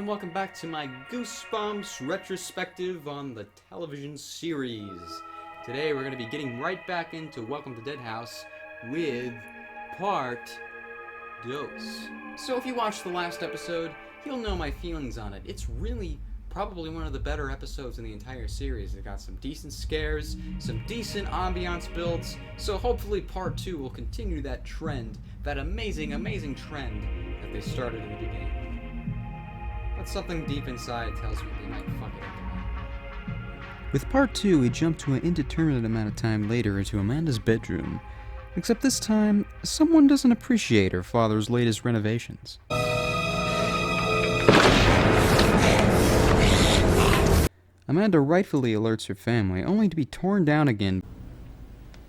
and welcome back to my Goosebumps retrospective on the television series. Today we're going to be getting right back into Welcome to Dead House with part 2. So if you watched the last episode, you'll know my feelings on it. It's really probably one of the better episodes in the entire series. It got some decent scares, some decent ambiance builds, so hopefully part 2 will continue that trend, that amazing trend that they started in the beginning. But something deep inside tells me they might fuck it up again. With part 2, we jump to an indeterminate amount of time later into Amanda's bedroom. Except this time, someone doesn't appreciate her father's latest renovations. Amanda rightfully alerts her family, only to be torn down again.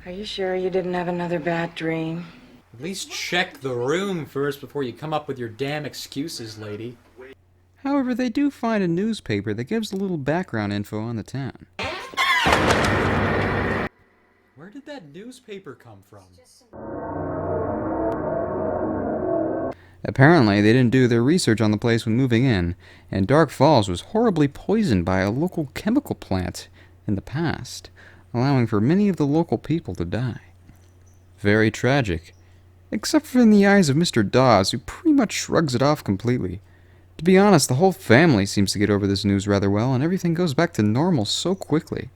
Are you sure you didn't have another bad dream? At least check the room first before you come up with your damn excuses, lady. However, they do find a newspaper that gives a little background info on the town. Where did that newspaper come from? Apparently, they didn't do their research on the place when moving in, and Dark Falls was horribly poisoned by a local chemical plant in the past, allowing for many of the local people to die. Very tragic. Except for in the eyes of Mr. Dawes, who pretty much shrugs it off completely. To be honest, the whole family seems to get over this news rather well, and everything goes back to normal so quickly.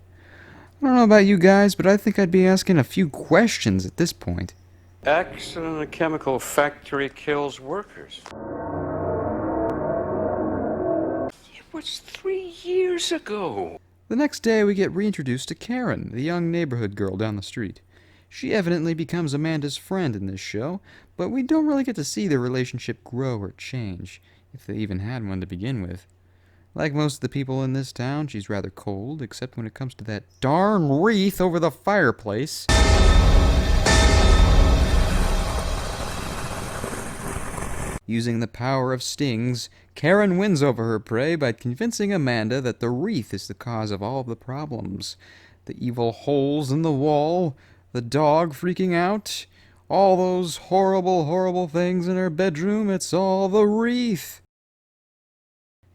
I don't know about you guys, but I think I'd be asking a few questions at this point. Accident in a chemical factory kills workers. It was 3 years ago. The next day, we get reintroduced to Karen, the young neighborhood girl down the street. She evidently becomes Amanda's friend in this show, but we don't really get to see their relationship grow or change, if they even had one to begin with. Like most of the people in this town, she's rather cold, except when it comes to that darn wreath over the fireplace. Using the power of stings, Karen wins over her prey by convincing Amanda that the wreath is the cause of all of the problems. The evil holes in the wall, the dog freaking out, all those horrible things in her bedroom, it's all the wreath.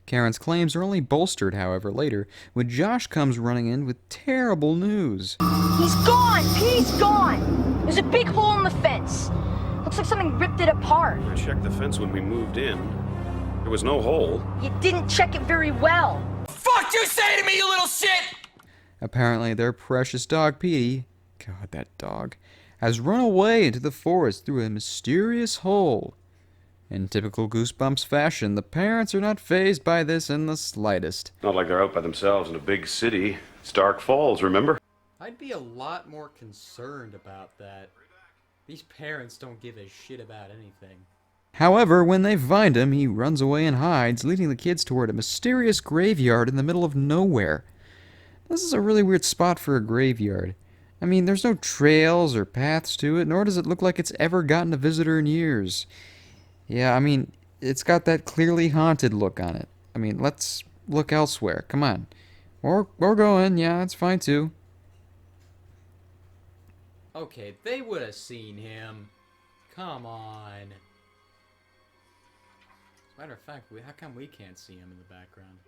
Karen's claims are only bolstered, however, later, when Josh comes running in with terrible news. He's gone! He's gone! There's a big hole in the fence. Looks like something ripped it apart. I checked the fence when we moved in. There was no hole. You didn't check it very well. Fuck you say to me, you little shit! Apparently, their precious dog, Petey, God, that dog, has run away into the forest through a mysterious hole. In typical Goosebumps fashion, the parents are not fazed by this in the slightest. Not like they're out by themselves in a big city. It's Dark Falls, remember? I'd be a lot more concerned about that. These parents don't give a shit about anything. However, when they find him, he runs away and hides, leading the kids toward a mysterious graveyard in the middle of nowhere. This is a really weird spot for a graveyard. I mean, there's no trails or paths to it, nor does it look like it's ever gotten a visitor in years. Yeah, I mean, it's got that clearly haunted look on it. I mean, let's look elsewhere. Come on. Or go in. Yeah, that's fine too. Okay, they would have seen him. Come on. As a matter of fact, how come we can't see him in the background?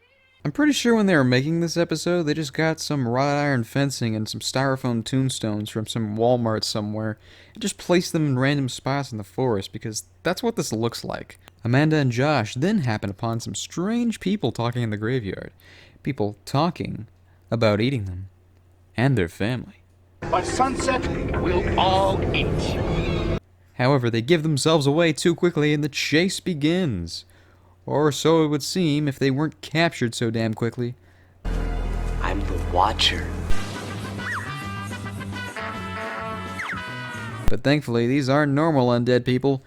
I'm pretty sure when they were making this episode, they just got some wrought iron fencing and some styrofoam tombstones from some Walmart somewhere and just placed them in random spots in the forest because that's what this looks like. Amanda and Josh then happen upon some strange people talking in the graveyard. People talking about eating them and their family. By sunset, we'll all eat. However, they give themselves away too quickly and the chase begins. Or so it would seem if they weren't captured so damn quickly. I'm the Watcher. But thankfully, these aren't normal undead people.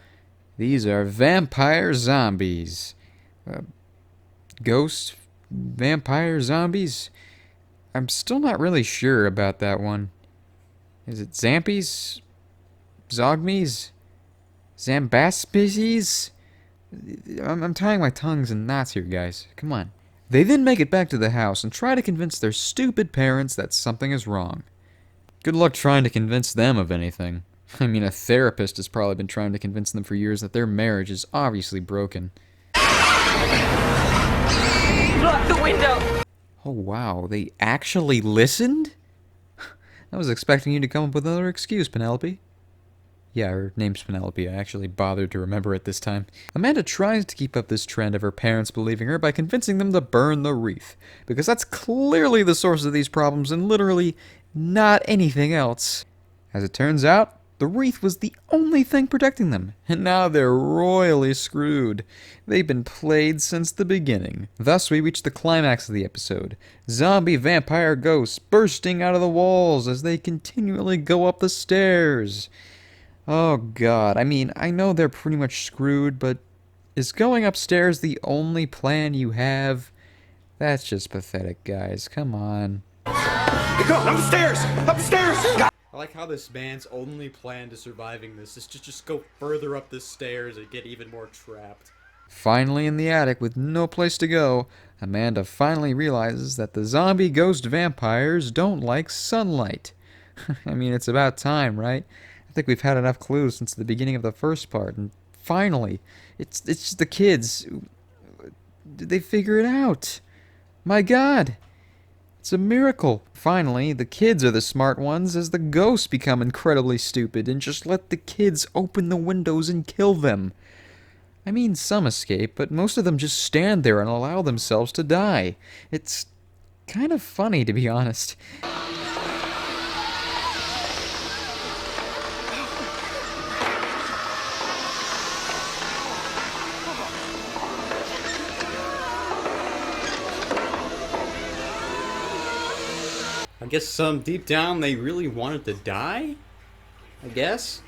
These are vampire zombies. Ghost vampire zombies? I'm still not really sure about that one. Is it Zampies? Zogmies? Zambaspies? I'm tying my tongues in knots here, guys. Come on. They then make it back to the house and try to convince their stupid parents that something is wrong. Good luck trying to convince them of anything. I mean, a therapist has probably been trying to convince them for years that their marriage is obviously broken. Oh wow, they actually listened? I was expecting you to come up with another excuse, Penelope. Yeah, her name's Penelope. I actually bothered to remember it this time. Amanda tries to keep up this trend of her parents believing her by convincing them to burn the wreath, because that's clearly the source of these problems and literally not anything else. As it turns out, the wreath was the only thing protecting them, and now they're royally screwed. They've been played since the beginning. Thus, we reach the climax of the episode. Zombie vampire ghosts bursting out of the walls as they continually go up the stairs. Oh god, I mean, I know they're pretty much screwed, but is going upstairs the only plan you have? That's just pathetic, guys. Come on. Go, upstairs! Upstairs! I like how this man's only plan to surviving this is to just go further up the stairs and get even more trapped. Finally in the attic with no place to go, Amanda finally realizes that the zombie ghost vampires don't like sunlight. I mean, it's about time, right? I think we've had enough clues since the beginning of the first part, and finally, it's just the kids. Did they figure it out? My god! It's a miracle. Finally, the kids are the smart ones as the ghosts become incredibly stupid and just let the kids open the windows and kill them. I mean, some escape, but most of them just stand there and allow themselves to die. It's kind of funny, to be honest. I guess deep down they really wanted to die? I guess?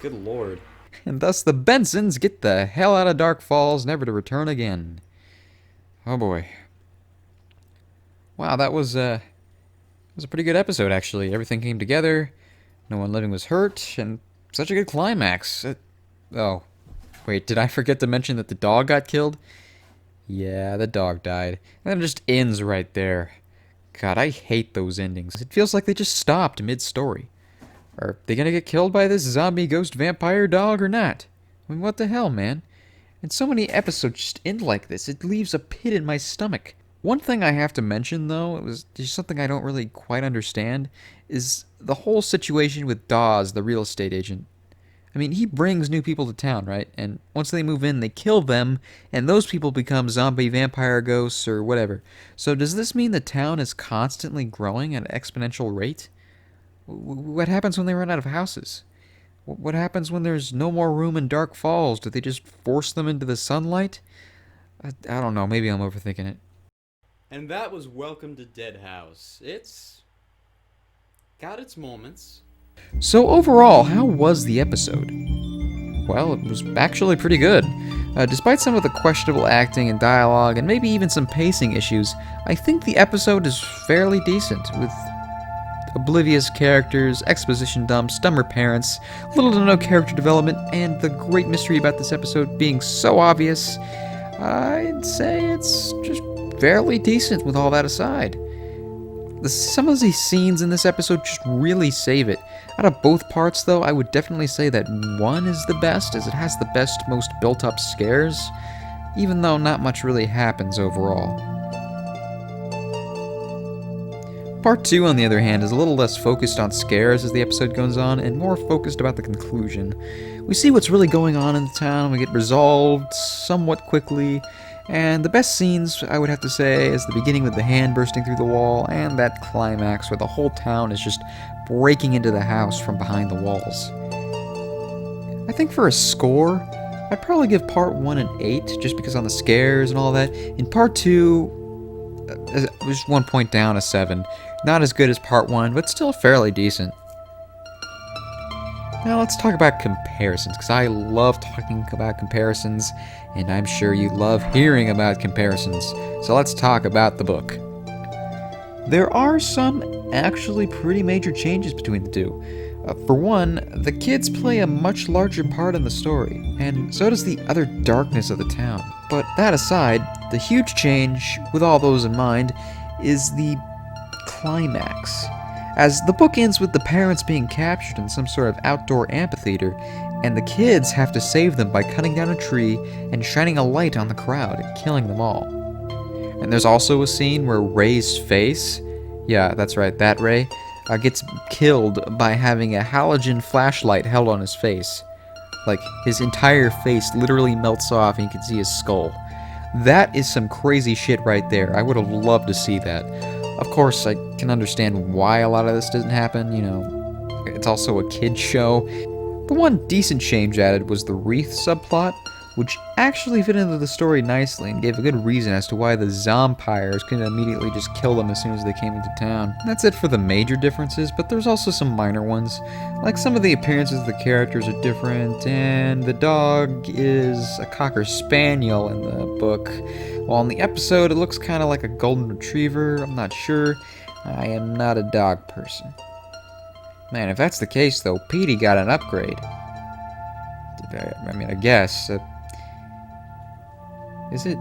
Good lord. And thus the Bensons get the hell out of Dark Falls, never to return again. Oh boy. Wow, that was a pretty good episode, actually. Everything came together, no one living was hurt, and such a good climax. Oh, wait, did I forget to mention that the dog got killed? Yeah, the dog died. And then it just ends right there. God, I hate those endings. It feels like they just stopped mid-story. Are they gonna get killed by this zombie ghost vampire dog or not? I mean, what the hell, man? And so many episodes just end like this. It leaves a pit in my stomach. One thing I have to mention, though, it was just something I don't really quite understand, is the whole situation with Dawes, the real estate agent. I mean, he brings new people to town, right? And once they move in, they kill them, and those people become zombie vampire ghosts or whatever. So does this mean the town is constantly growing at an exponential rate? What happens when they run out of houses? What happens when there's no more room in Dark Falls? Do they just force them into the sunlight? I don't know, maybe I'm overthinking it. And that was Welcome to Dead House. It's got its moments. So overall, how was the episode? Well, it was actually pretty good. Despite some of the questionable acting and dialogue, and maybe even some pacing issues, I think the episode is fairly decent, with oblivious characters, exposition dumps, dumber parents, little to no character development, and the great mystery about this episode being so obvious. I'd say it's just fairly decent with all that aside. Some of these scenes in this episode just really save it. Out of both parts, though, I would definitely say that one is the best, as it has the best, most built-up scares, even though not much really happens overall. Part 2, on the other hand, is a little less focused on scares as the episode goes on, and more focused about the conclusion. We see what's really going on in the town, we get resolved somewhat quickly, and the best scenes, I would have to say, is the beginning with the hand bursting through the wall, and that climax where the whole town is just breaking into the house from behind the walls. I think for a score, I'd probably give part 1 an 8, just because on the scares and all that. In part 2, just 1 point down, a 7. Not as good as part 1, but still fairly decent. Now let's talk about comparisons, because I love talking about comparisons, and I'm sure you love hearing about comparisons. So let's talk about the book. There are some actually pretty major changes between the two. For one, the kids play a much larger part in the story, and so does the utter darkness of the town. But that aside, the huge change, with all those in mind, is the climax. As the book ends with the parents being captured in some sort of outdoor amphitheater, and the kids have to save them by cutting down a tree and shining a light on the crowd and killing them all. And there's also a scene where Ray's face, yeah, that's right, that Ray, gets killed by having a halogen flashlight held on his face. Like, his entire face literally melts off and you can see his skull. That is some crazy shit right there. I would have loved to see that. Of course, I can understand why a lot of this doesn't happen, you know. It's also a kid's show. The one decent change added was the Wreath subplot, which actually fit into the story nicely and gave a good reason as to why the Zompires couldn't immediately just kill them as soon as they came into town. That's it for the major differences, but there's also some minor ones. Like some of the appearances of the characters are different, and the dog is a Cocker Spaniel in the book, while in the episode it looks kind of like a Golden Retriever. I'm not sure. I am not a dog person. Man, if that's the case though, Petey got an upgrade. I mean, I guess. Is it?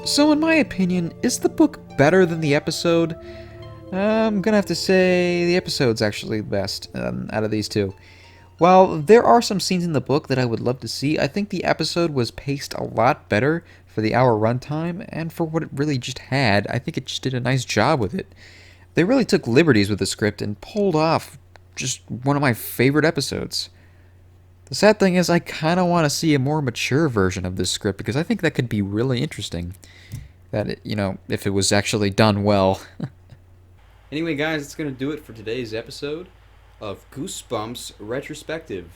So in my opinion, is the book better than the episode? I'm gonna have to say the episode's actually the best out of these two. While there are some scenes in the book that I would love to see, I think the episode was paced a lot better for the hour runtime, and for what it really just had, I think it just did a nice job with it. They really took liberties with the script and pulled off just one of my favorite episodes. The sad thing is I kind of want to see a more mature version of this script because I think that could be really interesting. That, you know, if it was actually done well. Anyway, guys, that's going to do it for today's episode of Goosebumps Retrospective.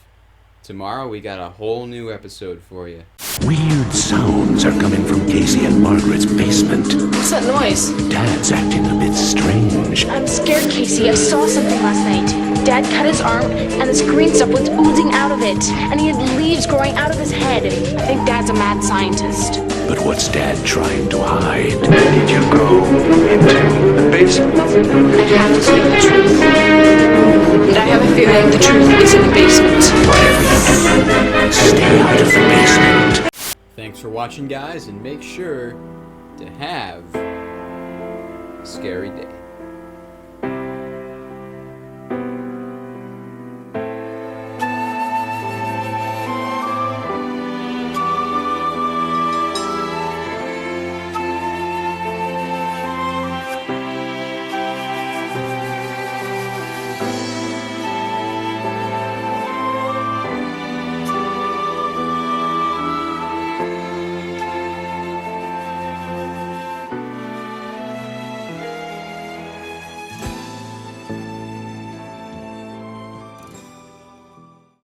Tomorrow we got a whole new episode for you. Weird sounds are coming from Casey and Margaret's basement. What's that noise? Dad's acting a bit strange. I'm scared, Casey. I saw something last night. Dad cut his arm, and this green stuff was oozing out of it. And he had leaves growing out of his head. I think Dad's a mad scientist. But what's Dad trying to hide? Did you go into the basement? I have to say the truth. And I have a feeling the truth is in the basement. Stay out of the basement. Thanks for watching, guys, and make sure to have a scary day.